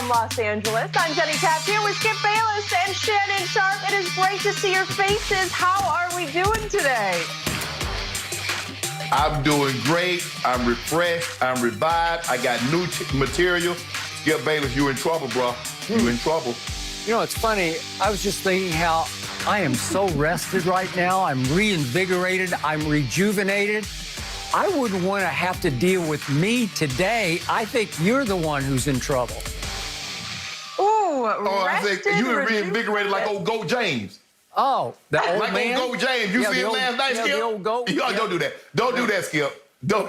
from Los Angeles. I'm Jenny Tapp here with Skip Bayless and Shannon Sharp. It is great to see your faces. How are we doing today? I'm doing great. I'm refreshed. I'm revived. I got new material. Skip Bayless, you in trouble, bro. You in trouble. You know, it's funny. I was just thinking how I am so rested right now. I'm reinvigorated. I'm rejuvenated. I wouldn't want to have to deal with me today. I think you're the one who's in trouble. Ooh, I think you were reinvigorated like old Goat James. Oh, the old like man? Old Goat James. You see him last night, Skip? The old goat. Don't do that. Don't do that, Skip. Don't.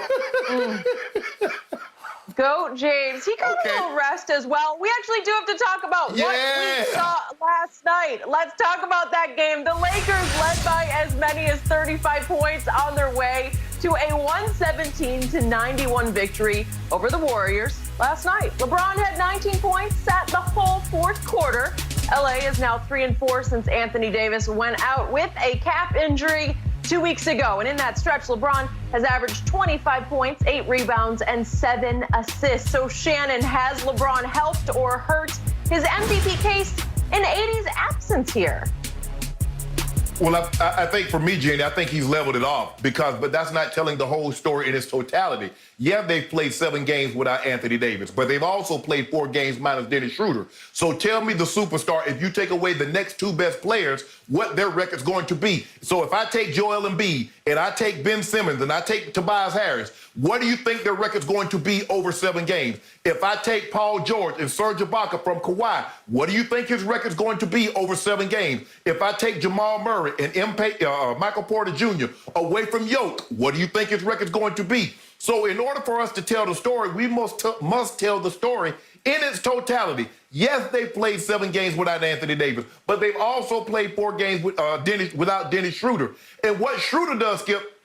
Goat James. He got a little rest as well. We actually do have to talk about what we saw last night. Let's talk about that game. The Lakers led by as many as 35 points on their way to a 117-91 victory over the Warriors last night. LeBron had 19 points, sat the whole fourth quarter. LA is now 3-4 since Anthony Davis went out with a calf injury 2 weeks ago. And in that stretch, LeBron has averaged 25 points, 8 rebounds, and 7 assists. So Shannon, has LeBron helped or hurt his MVP case in AD's absence here? Well, I think for me, Jenny, I think he's leveled it off but that's not telling the whole story in its totality. Yeah, they've played 7 games without Anthony Davis, but they've also played 4 games minus Dennis Schroeder. So tell me the superstar, if you take away the next 2 best players, what their record's going to be. So if I take Joel Embiid and I take Ben Simmons and I take Tobias Harris, what do you think their record's going to be over 7 games? If I take Paul George and Serge Ibaka from Kawhi, what do you think his record's going to be over 7 games? If I take Jamal Murray and Michael Porter Jr. away from Yoke, what do you think his record's going to be? So in order for us to tell the story, we must tell the story in its totality. Yes, they played 7 games without Anthony Davis, but they've also played 4 games without Dennis Schroeder. And what Schroeder does, Skip,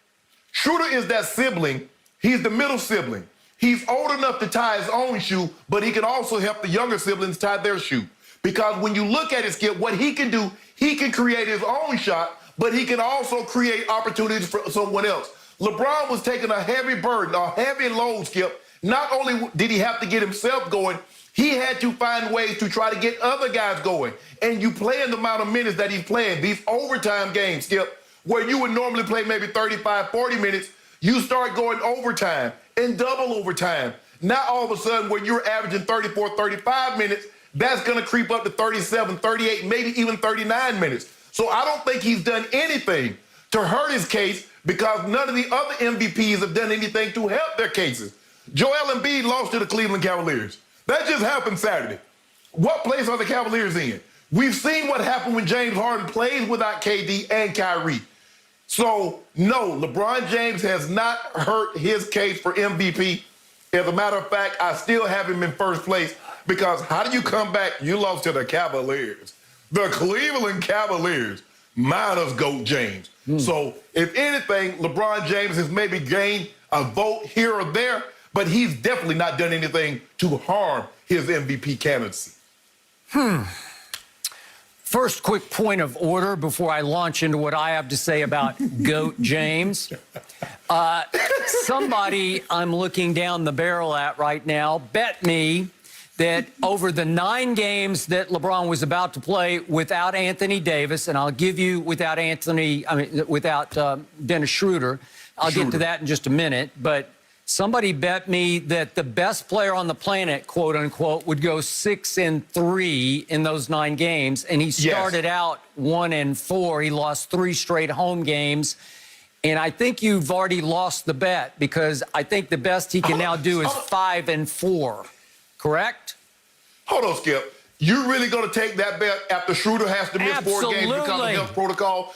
Schroeder is that sibling. He's the middle sibling. He's old enough to tie his own shoe, but he can also help the younger siblings tie their shoe. Because when you look at it, Skip, what he can do, he can create his own shot, but he can also create opportunities for someone else. LeBron was taking a heavy burden, a heavy load, Skip. Not only did he have to get himself going, he had to find ways to try to get other guys going. And you playing the amount of minutes that he's playing, these overtime games, Skip, where you would normally play maybe 35, 40 minutes, you start going overtime and double overtime. Now all of a sudden, when you're averaging 34, 35 minutes, that's going to creep up to 37, 38, maybe even 39 minutes. So I don't think he's done anything to hurt his case because none of the other MVPs have done anything to help their cases. Joel Embiid lost to the Cleveland Cavaliers. That just happened Saturday. What place are the Cavaliers in? We've seen what happened when James Harden plays without KD and Kyrie. So, no, LeBron James has not hurt his case for MVP. As a matter of fact, I still have him in first place because how do you come back? You lost to the Cavaliers. The Cleveland Cavaliers minus Goat James. So, if anything, LeBron James has maybe gained a vote here or there, but he's definitely not done anything to harm his MVP candidacy. First quick point of order before I launch into what I have to say about Goat James. Somebody I'm looking down the barrel at right now bet me that over the 9 games that LeBron was about to play without Anthony Davis, and I'll give you without Dennis Schroeder, I'll get to that in just a minute, but somebody bet me that the best player on the planet, quote unquote, would go 6-3 in those 9 games, and he started out 1-4. He lost 3 straight home games. And I think you've already lost the bet because I think the best he can now do is 5-4. Correct? Hold on, Skip. You really going to take that bet after Schroeder has to miss 4 games because of health protocol?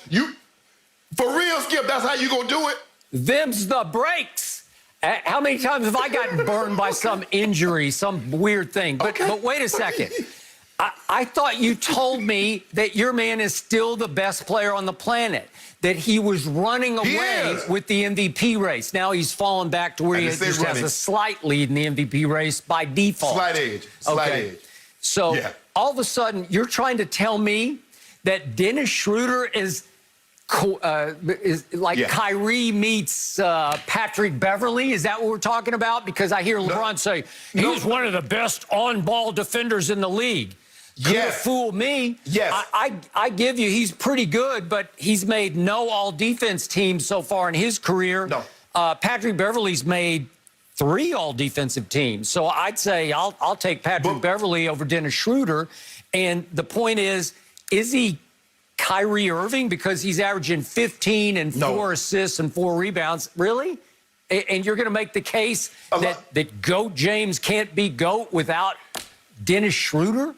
For real, Skip, that's how you going to do it? Them's the breaks. How many times have I gotten burned by some injury, some weird thing? But wait a second. I thought you told me that your man is still the best player on the planet, that he was running away with the MVP race. Now he's fallen back to where he just has a slight lead in the MVP race by default. Slight edge. Slight edge. So all of a sudden, you're trying to tell me that Dennis Schroeder is is like Kyrie meets Patrick Beverly. Is that what we're talking about? Because I hear LeBron say he's one of the best on-ball defenders in the league. Couldn't fool me. Yes. I give you, he's pretty good, but he's made no all-defense teams so far in his career. No. Patrick Beverly's made 3 all-defensive teams. So I'd say I'll take Patrick Beverly over Dennis Schroeder. And the point is he Kyrie Irving because he's averaging 15 and 4 assists and 4 rebounds? Really? And you're going to make the case that GOAT James can't be GOAT without Dennis Schroeder?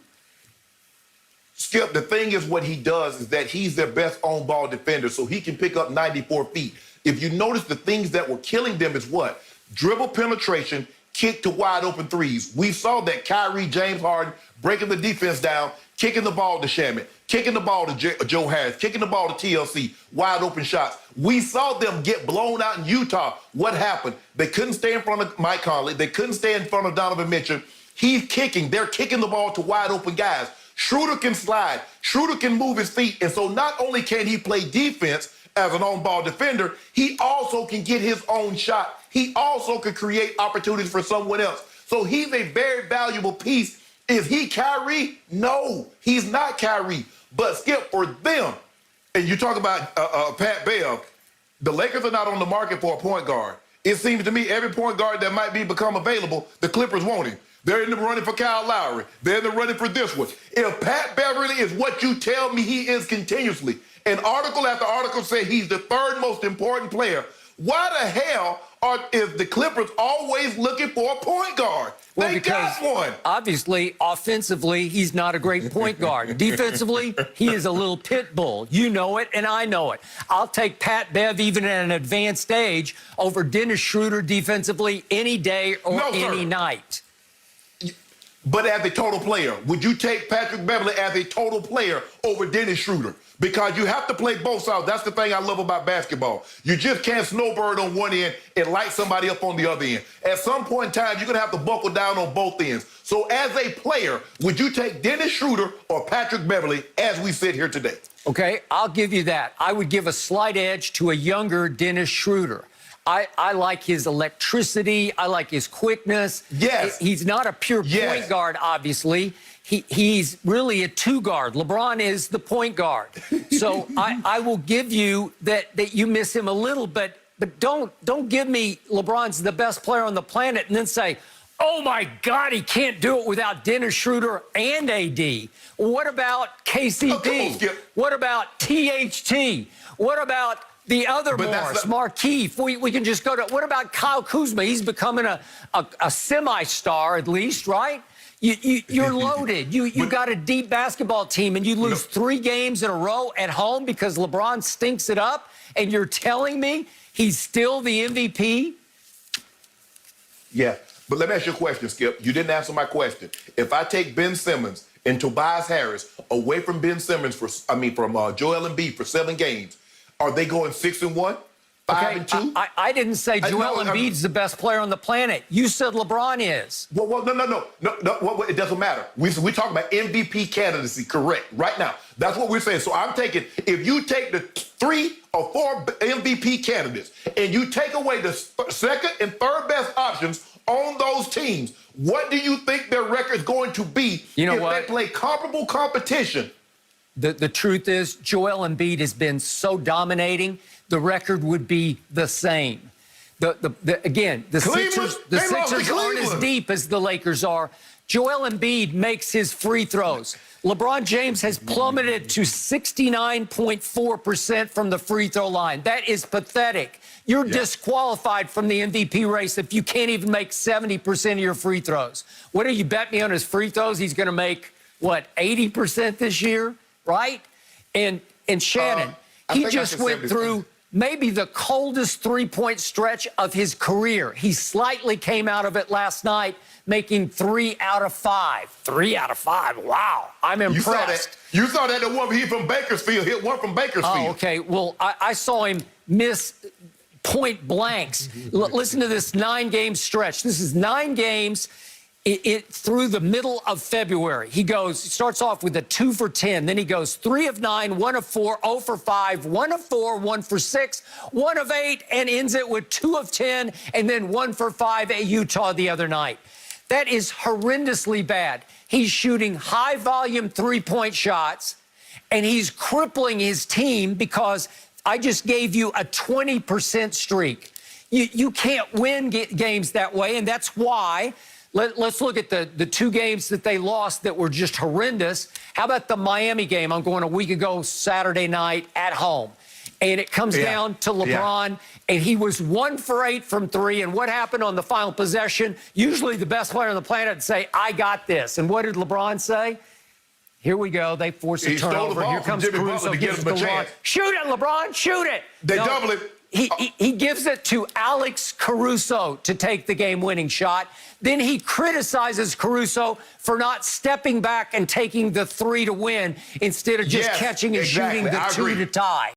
Skip, the thing is what he does is that he's their best on-ball defender, so he can pick up 94 feet. If you notice, the things that were killing them is what? Dribble penetration, kick to wide open threes. We saw that Kyrie, James Harden, breaking the defense down, kicking the ball to Shannon, kicking the ball to Joe Harris, kicking the ball to TLC, wide open shots. We saw them get blown out in Utah. What happened? They couldn't stay in front of Mike Conley. They couldn't stay in front of Donovan Mitchell. He's kicking. They're kicking the ball to wide open guys. Schroeder can slide. Schroeder can move his feet. And so not only can he play defense as an on-ball defender, he also can get his own shot. He also can create opportunities for someone else. So he's a very valuable piece. Is he Kyrie? No, he's not Kyrie. But Skip, for them, and you talk about Pat Bev, the Lakers are not on the market for a point guard. It seems to me every point guard that might become available, the Clippers want him. They're in the running for Kyle Lowry. They're in the running for this one. If Pat Beverly is what you tell me he is continuously, and article after article say he's the 3rd most important player, why the hell is the Clippers always looking for a point guard? Well, they got one. Obviously, offensively, he's not a great point guard. Defensively, he is a little pit bull. You know it, and I know it. I'll take Pat Bev even at an advanced age over Dennis Schroeder defensively any day or any night. But as a total player, would you take Patrick Beverly as a total player over Dennis Schroeder? Because you have to play both sides. That's the thing I love about basketball. You just can't snowbird on one end and light somebody up on the other end. At some point in time, you're going to have to buckle down on both ends. So as a player, would you take Dennis Schroeder or Patrick Beverly as we sit here today? Okay, I'll give you that. I would give a slight edge to a younger Dennis Schroeder. I like his electricity. I like his quickness. Yes. He's not a pure point guard, obviously. He's really a 2-guard. LeBron is the point guard. So I will give you that you miss him a little, but don't give me LeBron's the best player on the planet and then say, oh, my God, he can't do it without Dennis Schroeder and AD. What about KCP? What about THT? What about the other Morris, Markieff? We can just go to, what about Kyle Kuzma? He's becoming a semi-star at least, right? You're loaded. You got a deep basketball team, and you lose 3 games in a row at home because LeBron stinks it up, and you're telling me he's still the MVP? Yeah, but let me ask you a question, Skip. You didn't answer my question. If I take Ben Simmons and Tobias Harris away from Ben Simmons from Joel Embiid for 7 games, are they going 6-1, 5-2? I didn't say Joel Embiid's the best player on the planet. You said LeBron is. Well, no. It doesn't matter. We're talking about MVP candidacy, correct? Right now, that's what we're saying. So I'm taking, if you take the 3 or 4 MVP candidates and you take away the 2nd and 3rd best options on those teams, what do you think their record's going to be if they play comparable competition? The truth is, Joel Embiid has been so dominating, the record would be the same. Again, the Sixers aren't as deep as the Lakers are. Joel Embiid makes his free throws. LeBron James has plummeted to 69.4% from the free throw line. That is pathetic. You're disqualified from the MVP race if you can't even make 70% of your free throws. What do you bet me on his free throws? He's going to make, what, 80% this year? Right? And Shannon, he just went through maybe the coldest 3-point stretch of his career. He slightly came out of it last night, making 3 out of 5. 3 out of 5. Wow. I'm impressed. You saw that the one he from Bakersfield hit one from Bakersfield. Oh, okay. Well, I saw him miss point blanks. Listen to this 9-game stretch. This is 9 games. through the middle of February. He starts off with a 2 for 10. Then he goes 3 of 9, 1 of 4, 0 for 5, 1 of 4, 1 for 6, 1 of 8, and ends it with 2 of 10, and then 1 for 5 at Utah the other night. That is horrendously bad. He's shooting high-volume three-point shots, and he's crippling his team because I just gave you a 20% streak. You can't win games that way, and that's why. Let's look at the 2 games that they lost that were just horrendous. How about the Miami game? I'm going a week ago, Saturday night at home. And it comes down to LeBron, and he was 1 for 8 from 3. And what happened on the final possession? Usually the best player on the planet would say, I got this. And what did LeBron say? Here we go. They force a turnover. Here comes Caruso. Gives it to LeBron. Shoot it, LeBron. Shoot it. They double it. He gives it to Alex Caruso to take the game-winning shot. Then he criticizes Caruso for not stepping back and taking the 3 to win instead of just catching and shooting the 2 to tie.